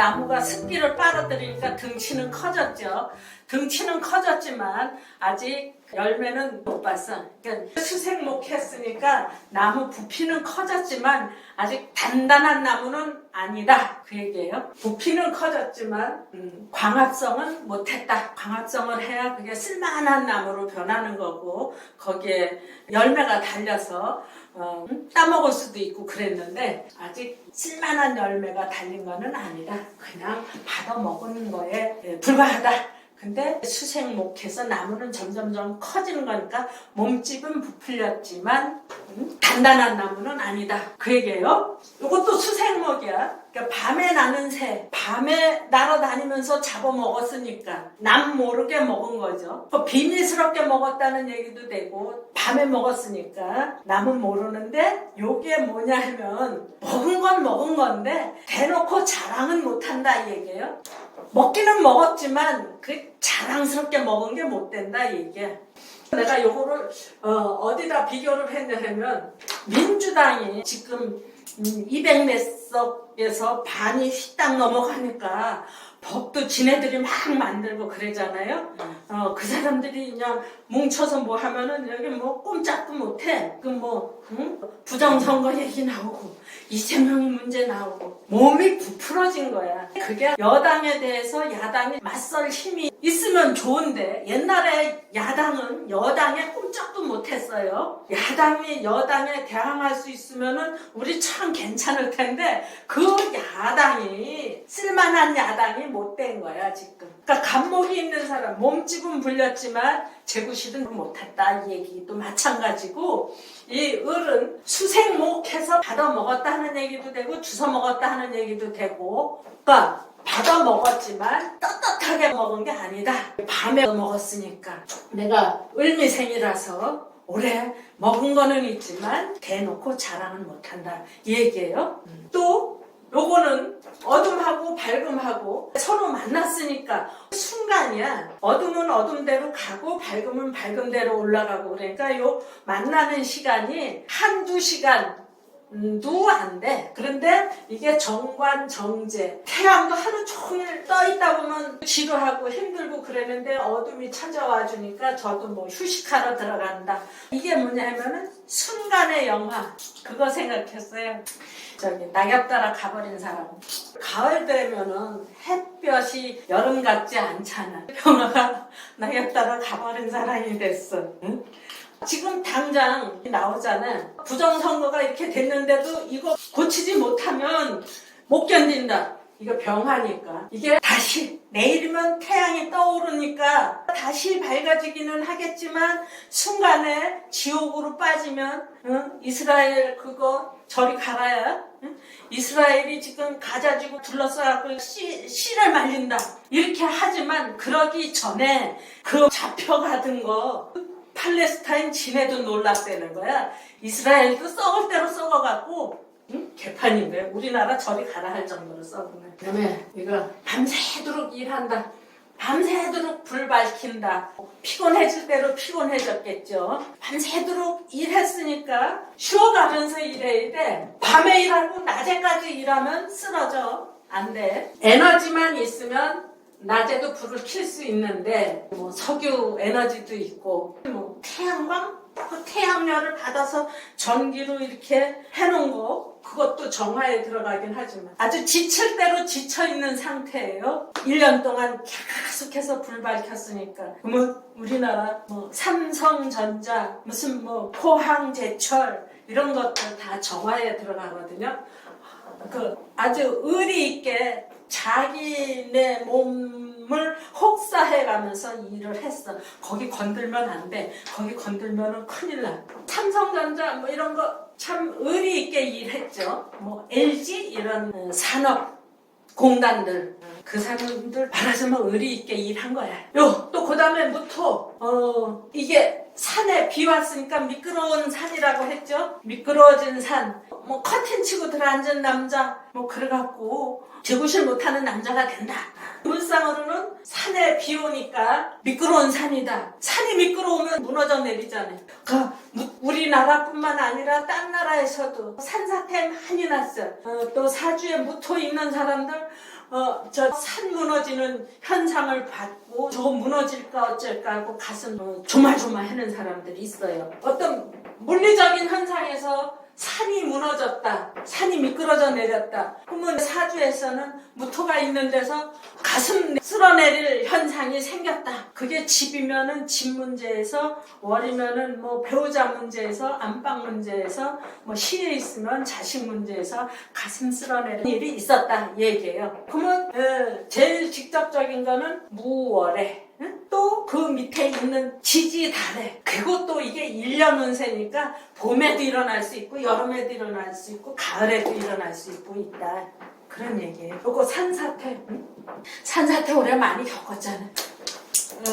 나무가 습기를 빨아들이니까 등치는 커졌죠. 등치는 커졌지만 아직 열매는 못 봤어. 그러니까 수색목 했으니까 나무 부피는 커졌지만 아직 단단한 나무는 아니다. 그 얘기예요. 부피는 커졌지만 광합성은 못했다. 광합성을 해야 그게 쓸만한 나무로 변하는 거고 거기에 열매가 달려서 따먹을 수도 있고 그랬는데 아직 쓸만한 열매가 달린 거는 아니다. 그냥 받아 먹는 거에 불과하다. 근데 수색목해서 나무는 점점점 커지는 거니까 몸집은 부풀렸지만 단단한 나무는 아니다. 그 얘기예요. 이것도 수색목이야. 그러니까 밤에 나는 새, 밤에 날아다니면서 잡아먹었으니까 남 모르게 먹은 거죠. 비밀스럽게 먹었다는 얘기도 되고 밤에 먹었으니까 남은 모르는데 요게 뭐냐 하면 먹은 건 먹은 건데 대놓고 자랑은 못한다 이 얘기예요. 먹기는 먹었지만 그 자랑스럽게 먹은 게 못 된다 이 얘기야. 내가 요거를 어디다 비교를 했냐면 민주당이 지금 200몇 석에서 반이 휘딱 넘어가니까 법도 지네들이 막 만들고 그러잖아요. 그 사람들이 그냥 뭉쳐서 뭐 하면은 여기 뭐 꼼짝도 못해. 부정선거 얘기 나오고 이재명 문제 나오고 몸이 부풀어진 거야. 그게 여당에 대해서 야당이 맞설 힘이 있으면 좋은데 옛날에 야당은 여당에 꼼짝도 못했어요. 야당이 여당에 대항할 수 있으면은 우리 참 괜찮을 텐데 그 야당이 쓸만한 야당이 못된 거야 지금. 그러니까 간목이 있는 사람 몸집은 불렸지만 제구실은 못했다 이 얘기도 마찬가지고 이 을은 수색목해서 받아먹었다 하는 얘기도 되고 주워먹었다 하는 얘기도 되고 그러니까 받아 먹었지만 떳떳하게 먹은 게 아니다. 밤에 먹었으니까 내가 을미생이라서 올해 먹은 거는 있지만 대놓고 자랑은 못한다 이 얘기예요. 또 요거는 어둠하고 밝음하고 서로 만났으니까 순간이야. 어둠은 어둠대로 가고 밝음은 밝음대로 올라가고 그러니까 요 만나는 시간이 한두 시간 도 안 돼. 그런데 이게 정관정제 태양도 하루 종일 떠 있다 보면 지루하고 힘들고 그랬는데 어둠이 찾아와 주니까 저도 뭐 휴식하러 들어간다. 이게 뭐냐면은 순간의 영화 그거 생각했어요. 저기 낙엽 따라 가버린 사람. 가을 되면은 햇볕이 여름 같지 않잖아. 평화가 낙엽 따라 가버린 사람이 됐어. 응? 지금 당장 나오잖아. 부정선거가 이렇게 됐는데도 이거 고치지 못하면 못 견딘다. 이거 병하니까. 이게 다시 내일이면 태양이 떠오르니까 다시 밝아지기는 하겠지만 순간에 지옥으로 빠지면 이스라엘 그거 저리 가라야. 이스라엘이 지금 가자지구 둘러싸고 씨를 말린다. 이렇게 하지만 그러기 전에 그 잡혀가던 거 팔레스타인 지네도 놀랐다는 거야. 이스라엘도 썩을 대로 썩어갖고 개판인데 우리나라 저리 가라 할 정도로 썩네. 그다음에 이거 밤새도록 일한다. 밤새도록 불 밝힌다. 피곤해질 대로 피곤해졌겠죠. 밤새도록 일했으니까 쉬어가면서 일해야 돼. 밤에 일하고 낮에까지 일하면 쓰러져. 안 돼. 에너지만 있으면 낮에도 불을 켤 수 있는데 뭐 석유 에너지도 있고 뭐 태양광? 그 태양열을 받아서 전기로 이렇게 해놓은 거 그것도 정화에 들어가긴 하지만 아주 지칠 대로 지쳐있는 상태예요. 1년 동안 계속해서 불 밝혔으니까 그러면 우리나라 뭐 삼성전자 무슨 뭐 포항제철 이런 것들 다 정화에 들어가거든요. 그 아주 의리 있게 자기네 몸을 혹사해가면서 일을 했어. 거기 건들면 안 돼. 거기 건들면은 큰일 나. 삼성전자 뭐 이런 거 참 의리 있게 일했죠. 뭐 LG 이런 산업 공단들 그 사람들 말하자면 의리 있게 일한 거야. 또 그다음에 이게 산에 비 왔으니까 미끄러운 산이라고 했죠. 미끄러워진 산 뭐 커튼 치고 들어앉은 남자 뭐 그래갖고 제구실 못하는 남자가 된다. 물상으로는 산에 비 오니까 미끄러운 산이다. 산이 미끄러우면 무너져 내리잖아요. 우리나라뿐만 아니라 딴 나라에서도 산사태 많이 났어요. 또 사주에 무토 있는 사람들 저 산 무너지는 현상을 받고 저거 무너질까 어쩔까 하고 가슴 조마조마하는 사람들이 있어요. 어떤 물리적인 현상에서 산이 무너졌다. 산이 미끄러져 내렸다. 그러면 사주에서는 무토가 있는 데서 가슴 쓸어내릴 현상이 생겼다. 그게 집이면은 집 문제에서, 월이면은 뭐 배우자 문제에서, 안방 문제에서, 뭐 시에 있으면 자식 문제에서 가슴 쓸어내릴 일이 있었다 얘기예요. 그러면 제일 직접적인 거는 무월에, 또 그 밑에 있는 지지달에, 그것도 이게 1년 운세니까 봄에도 일어날 수 있고 여름에도 일어날 수 있고 가을에도 일어날 수 있고 있다. 그런 얘기예요. 그리고 산사태, 산사태 올해 많이 겪었잖아요.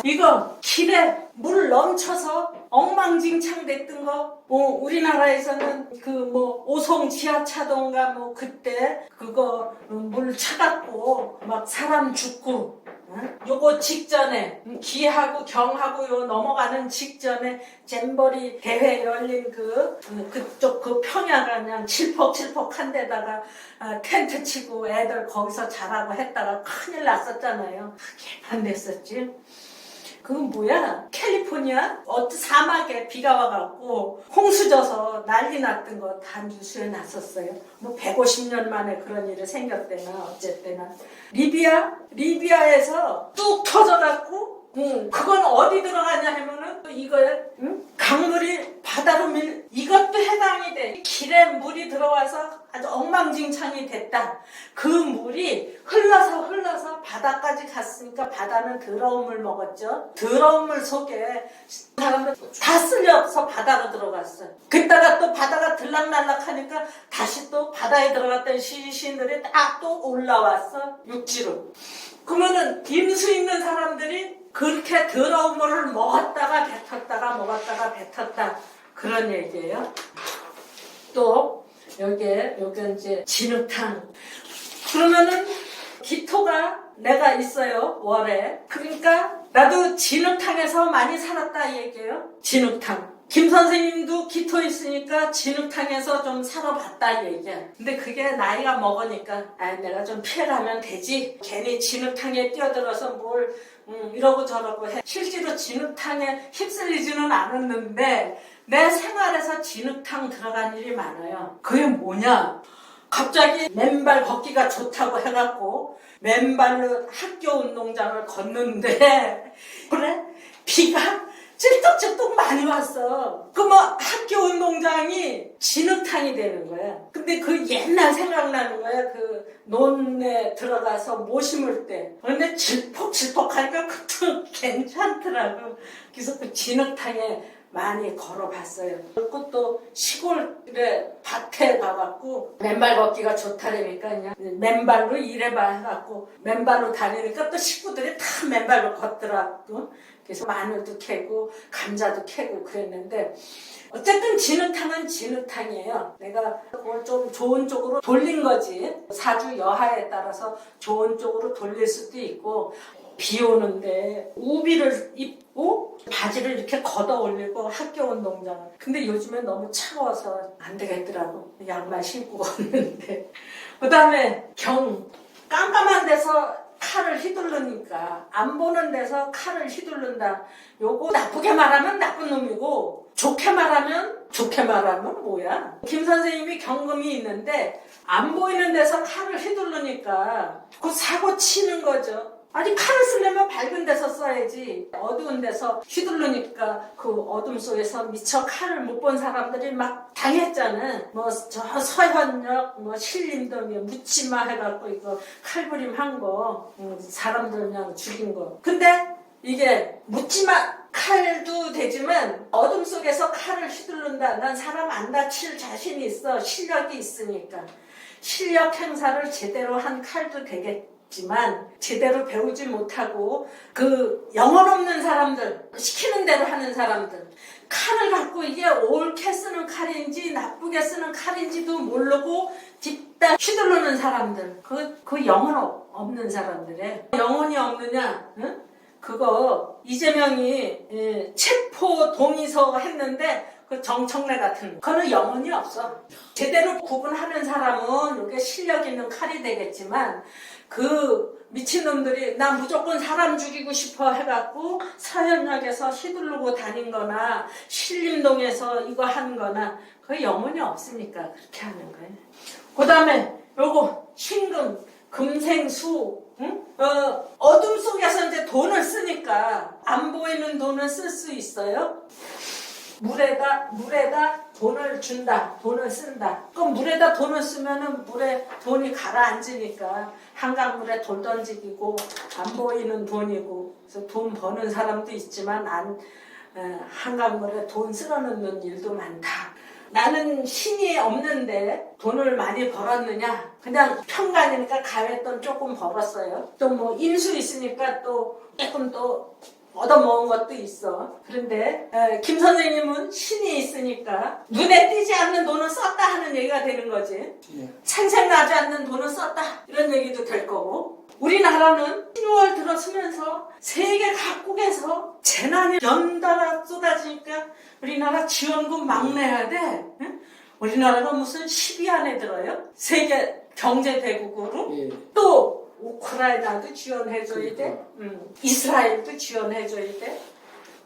이거 길에 물 넘쳐서 엉망진창 됐던 거, 우리나라에서는 그 뭐 오송 지하차도인가 뭐 그때 그거 물 차갖고 막 사람 죽고, 요거 직전에 기하고 경하고 요 넘어가는 직전에 잼버리 대회 열린 그쪽 그 평야가 그냥 칠퍽칠퍽한 데다가 텐트 치고 애들 거기서 자라고 했다가 큰일 났었잖아요. 그게 반됐었지. 그건 뭐야? 캘리포니아 사막에 비가 와갖고 홍수 져서 난리 났던 거 다 뉴스에 났었어요. 뭐 150년 만에 그런 일이 생겼대나 어쨌대나. 리비아에서 뚝 터져갖고 그건 어디 들어가냐 하면은 또 이거에 강물이 바다로 이것도 해당이 돼. 길에 물이 들어와서 아주 엉망진창이 됐다. 그 물이 흘러서 바다까지 갔으니까 바다는 더러운 물 먹었죠. 더러운 물 속에 사람들 다 쓸려서 바다로 들어갔어요. 그때가 또 바다가 들락날락 하니까 다시 또 바다에 들어갔던 시신들이 딱 또 올라왔어. 육지로. 그러면은 임수 있는 사람들이 그렇게 더러운 물을 먹었다가 뱉었다 그런 얘기예요. 또 여기 이제 진흙탕. 그러면은 기토가 내가 있어요 월에. 그러니까 나도 진흙탕에서 많이 살았다 얘기예요. 진흙탕. 김 선생님도 기토 있으니까 진흙탕에서 좀 살아봤다 얘기야. 근데 그게 나이가 먹으니까 내가 좀 피해가면 되지. 괜히 진흙탕에 뛰어들어서 뭘 이러고 저러고 해. 실제로 진흙탕에 휩쓸리지는 않았는데 내 생활에서 진흙탕 들어간 일이 많아요. 그게 뭐냐? 갑자기 맨발 걷기가 좋다고 해갖고 맨발로 학교 운동장을 걷는데 그래? 비가 찔떡찔떡 많이 왔어. 그 뭐 학교 운동장이 진흙탕이 되는 거야. 근데 그 옛날 생각나는 거야. 그 논에 들어가서 모 심을 때. 근데 질퍽질퍽 하니까 그것도 괜찮더라고. 그래서 그 진흙탕에 많이 걸어봤어요. 그리고 또 시골에 밭에 가갖고 맨발 걷기가 좋다니까 그냥 맨발로 일해봐 해갖고 맨발로 다니니까 또 식구들이 다 맨발로 걷더라고. 그래서 마늘도 캐고 감자도 캐고 그랬는데 어쨌든 진흙탕은 진흙탕이에요. 내가 그걸 좀 좋은 쪽으로 돌린 거지. 사주 여하에 따라서 좋은 쪽으로 돌릴 수도 있고 비 오는데 우비를 입고 바지를 이렇게 걷어 올리고 학교 운동장을. 근데 요즘에 너무 차가워서 안 되겠더라고. 양말 신고 걷는데. 그 다음에 깜깜한 데서 칼을 휘두르니까 안 보는 데서 칼을 휘두른다. 요거 나쁘게 말하면 나쁜 놈이고 좋게 말하면 뭐야? 김 선생님이 경금이 있는데 안 보이는 데서 칼을 휘두르니까 그 사고 치는 거죠. 아니 칼을 쓰려면 밝은 데서 써야지. 어두운 데서 휘두르니까 그 어둠 속에서 미처 칼을 못 본 사람들이 막 당했잖아. 뭐 저 서현역 뭐 신림동에 묻지마 해갖고 이거 칼부림 한 거 사람들 그냥 죽인 거. 근데 이게 묻지마 칼도 되지만 어둠 속에서 칼을 휘두른다. 난 사람 안 다칠 자신이 있어. 실력이 있으니까. 실력 행사를 제대로 한 칼도 되겠지만 제대로 배우지 못하고 그 영혼 없는 사람들, 시키는 대로 하는 사람들, 칼을 갖고 이게 옳게 쓰는 칼인지 나쁘게 쓰는 칼인지도 모르고 뒷다 휘두르는 사람들. 그 영혼 없는 사람들에 영혼이 없느냐? 응? 그거 이재명이 체포 동의서 했는데 그 정청래 같은 그거는 영혼이 없어. 제대로 구분하는 사람은 이게 실력 있는 칼이 되겠지만 그 미친놈들이 나 무조건 사람 죽이고 싶어 해갖고 서현역에서 휘두르고 다닌 거나 신림동에서 이거 한 거나 그 영혼이 없으니까 그렇게 하는 거예요. 그 다음에 요거 신금 금생수 응? 어둠 속에서 이제 돈을 쓰니까 안 보이는 돈을 쓸 수 있어요. 물에다 돈을 준다, 돈을 쓴다. 그럼 물에다 돈을 쓰면은 물에 돈이 가라앉으니까 한강물에 돌 던지기고 안 보이는 돈이고. 그래서 돈 버는 사람도 있지만 한강물에 돈 쓸어넣는 일도 많다. 나는 신이 없는데 돈을 많이 벌었느냐? 그냥 평간이니까 가외돈 조금 벌었어요. 또 뭐 인수 있으니까 또 조금 또 얻어먹은 것도 있어. 그런데 김 선생님은 신이 있으니까 눈에 띄지 않는 돈을 썼다 하는 얘기가 되는 거지. 예. 생생나지 않는 돈을 썼다 이런 얘기도 될 거고. 우리나라는 10월 들어서면서 세계 각국에서 재난이 연달아 쏟아지니까 우리나라 지원금 막 내야 돼. 응? 우리나라가 무슨 10위 안에 들어요? 세계 경제대국으로. 예. 또 우크라이나도 지원해줘야 돼. 이스라엘도 지원해줘야 돼.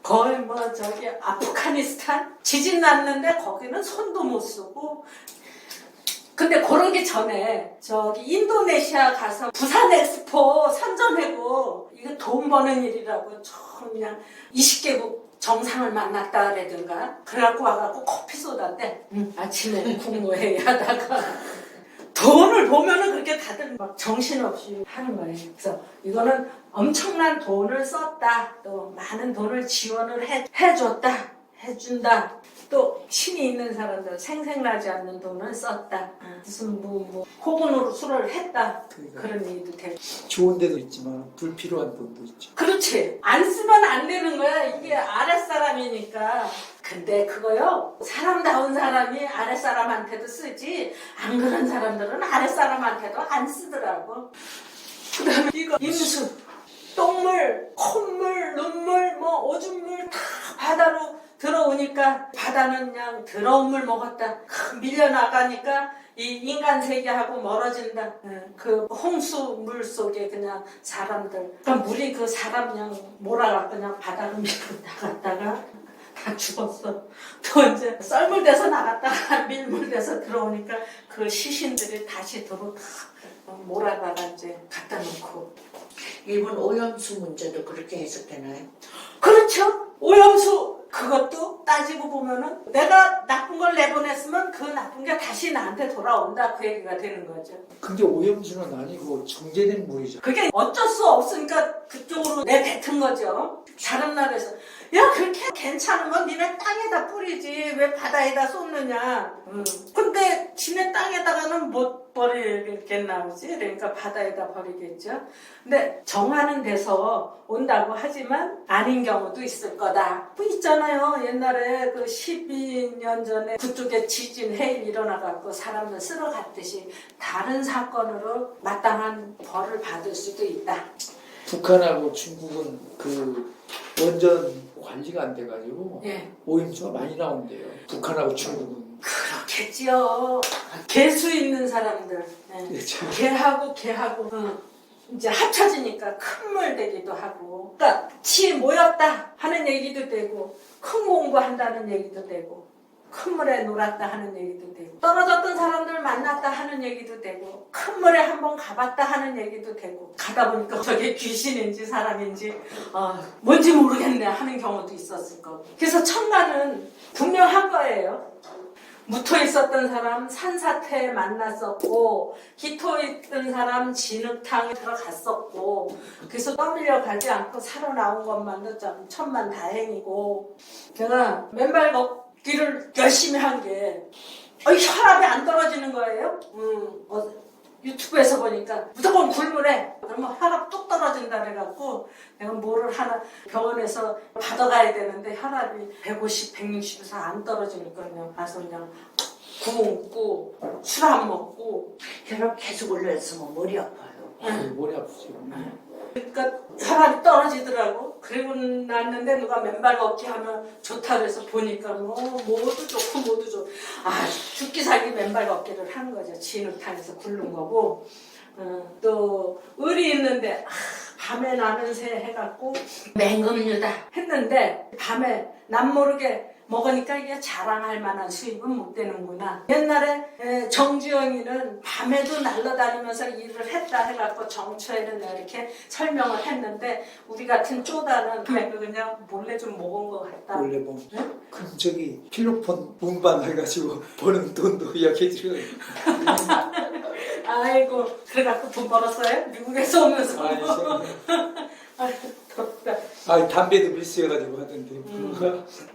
거의 뭐 저기 아프가니스탄 지진 났는데 거기는 손도 못 쓰고. 근데 그러기 전에 저기 인도네시아 가서 부산 엑스포 선전하고 이거 돈 버는 일이라고 좀 그냥 20개국 정상을 만났다 그래든가. 그래갖고 와갖고 커피 쏟았대. 아침에 국무회의 하다가 돈을 보면은 그렇게 다들 막 정신없이 하는 거예요. 그래서 이거는 엄청난 돈을 썼다. 또 많은 돈을 지원을 해줬다. 해준다. 또 신이 있는 사람들 생생나지 않는 돈을 썼다. 무슨 뭐 호군으로 술을 했다. 그러니까. 그런 얘기도 되고. 좋은 데도 있지만 불필요한 돈도 있죠. 그렇지. 안 쓰면 안 되는 거야. 이게 아랫사람이니까. 근데 그거요. 사람다운 사람이 아랫사람한테도 쓰지 안 그런 사람들은 아랫사람한테도 안 쓰더라고. 그 다음에 이거 임수, 똥물, 콧물, 눈물, 뭐 오줌물 다 바다로 들어오니까 바다는 그냥 더러운 물 먹었다. 밀려나가니까 이 인간 세계하고 멀어진다. 그 홍수 물 속에 그냥 사람들. 그러니까 물이 그 사람 그냥 몰아가 그냥 바다로 밀고 나갔다가 다 죽었어. 또 이제 썰물돼서 나갔다가 밀물돼서 들어오니까 그 시신들이 다시 도로 다 몰아다가 이제 갖다 놓고. 일본 오염수 문제도 그렇게 해석되나요? 그렇죠. 오염수 그것도 따지고 보면은 내가 나쁜 걸 내보냈으면 그 나쁜 게 다시 나한테 돌아온다 그 얘기가 되는 거죠. 근데 오염수는 아니고 정제된 물이죠. 그게 어쩔 수 없으니까 그쪽으로 내뱉은 거죠. 다른 나라에서 야 그렇게 괜찮은 건 니네 땅에다 뿌리지 왜 바다에다 쏟느냐. 근데 지네 땅에다가는 못 버리겠나 보지. 그러니까 바다에다 버리겠죠. 근데 정하는 데서 온다고 하지만 아닌 경우도 있을 거다. 뭐 있잖아요. 옛날에 그 12년 전에 그쪽에 지진 해일 일어나갖고 사람들 쓸어갔듯이 다른 사건으로 마땅한 벌을 받을 수도 있다. 북한하고 중국은 그 원전 관리가 안 돼가지고 예. 오염수가 많이 나온대요. 북한하고 중국은. 그렇겠지요. 개수 있는 사람들. 예. 개하고 이제 합쳐지니까 큰 물 되기도 하고. 그러니까 치 모였다 하는 얘기도 되고 큰 공부한다는 얘기도 되고 큰 물에 놀았다 하는 얘기도 되고 떨어졌던 사람들 만났다 하는 얘기도 되고 큰 물에 한번 가봤다 하는 얘기도 되고 가다 보니까 저게 귀신인지 사람인지 뭔지 모르겠네 하는 경우도 있었을 거고. 그래서 천간은 분명한 거예요. 묻어 있었던 사람 산사태에 만났었고 기토 있던 사람 진흙탕에 들어갔었고 그래서 떠밀려 가지 않고 살아나온 것만도 참 천만다행이고 제가 맨발 걷기를 열심히 한 게 혈압이 안 떨어지는 거예요. 유튜브에서 보니까 무조건 굶으래. 그러면 혈압 뚝 떨어진다 그래갖고 내가 뭐를 하나 병원에서 받아가야 되는데 혈압이 150, 160에서 안 떨어지니까 그냥 가서 그냥 굶고 술 안 먹고 혈압 계속 올려있으면 머리 아파요. 머리 아프죠. 그러니까 혈압이 떨어지더라고. 그리고 났는데 누가 맨발 걷기 하면 좋다 그래서 보니까 뭐 모두 좋고 모두 좋고 죽기 살기 맨발 걷기를 하는 거죠. 진흙탕에서 굴른 거고 또 의리 있는데 밤에 나는 새 해갖고 맹금류다 했는데 밤에 남 모르게 먹으니까 이게 자랑할 만한 수입은 못 되는구나. 옛날에 정주영이는 밤에도 날아다니면서 일을 했다 해갖고 정처에는 이렇게 설명을 했는데 우리 같은 쪼다는 밤에 그냥 몰래 좀 먹은 것 같다. 원래 뭐 네? 그럼 저기 필로폰 운반 해가지고 버는 돈도 이야기해드려요. 아이고 그래갖고 돈 벌었어요? 미국에서 오면서. 아이고 덥다. 담배도 밀수해가지고 하던데.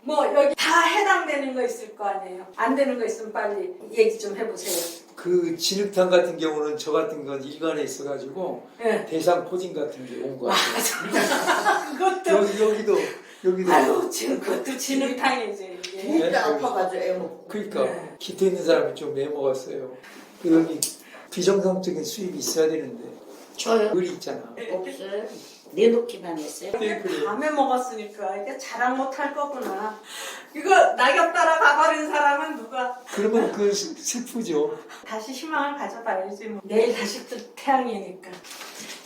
뭐 여기 다 해당되는 거 있을 거 아니에요. 안 되는 거 있으면 빨리 얘기 좀 해보세요. 그 진흙탕 같은 경우는 저 같은 건 일간에 있어가지고 네. 대상 포진 같은 게 온 거 같아요. 그것도 여기도. 아유 지금 그것도 진흙탕이지 이게. 진짜 네. 아파가지고 애먹고. 그러니까 네. 기타 있는 사람이 좀 매먹었어요. 여기 비정상적인 수입이 있어야 되는데 저요? 의리 있잖아. 없어요. 내놓기만 했어요. 네, 그래요. 밤에 먹었으니까 이게 자랑 못할 거구나. 이거 낙엽 따라 가버린 사람은 누가 그러면 그 슬프죠. 다시 희망을 가져봐야지. 뭐. 내일 다시 또 태양이니까.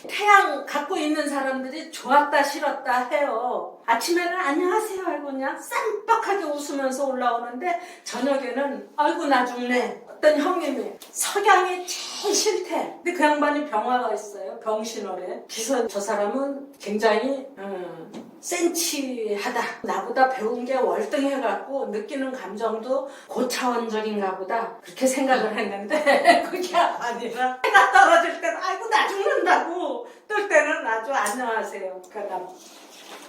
태양 갖고 있는 사람들이 좋았다 싫었다 해요. 아침에는 안녕하세요 하고 그냥 쌈박하게 웃으면서 올라오는데 저녁에는 아이고 나 죽네. 어떤 형님이 석양이 제일 싫대. 근데 그 양반이 병화가 있어요. 병신호래. 그래서 저 사람은 굉장히 센치하다. 나보다 배운 게 월등해갖고 느끼는 감정도 고차원적인가 보다. 그렇게 생각을 했는데 그게 아니라 해가 떨어질 때는 아이고 나 죽는다고 뜰 때는 아주 안녕하세요. 그러니까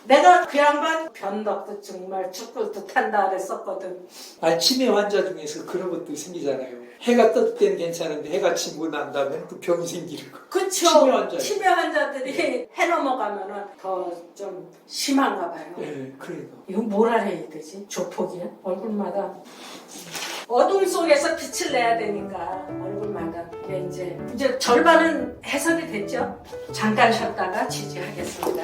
내가 그 양반 변덕도 정말 죽을 듯한다 그랬었거든. 치매 환자 중에서 그런 것도 생기잖아요. 해가 떴을 때는 괜찮은데 해가 지고 난 다음에 또 병이 생기는 거. 그쵸. 치매 환자. 치매 환자들이 해 넘어가면은 더 좀 심한가 봐요. 네, 그러니까. 이거 뭐라 해야 되지? 조폭이야? 얼굴마다. 어둠 속에서 빛을 내야 되니까 얼굴마다. 이제 절반은 해석이 됐죠? 잠깐 쉬었다가 지지하겠습니다.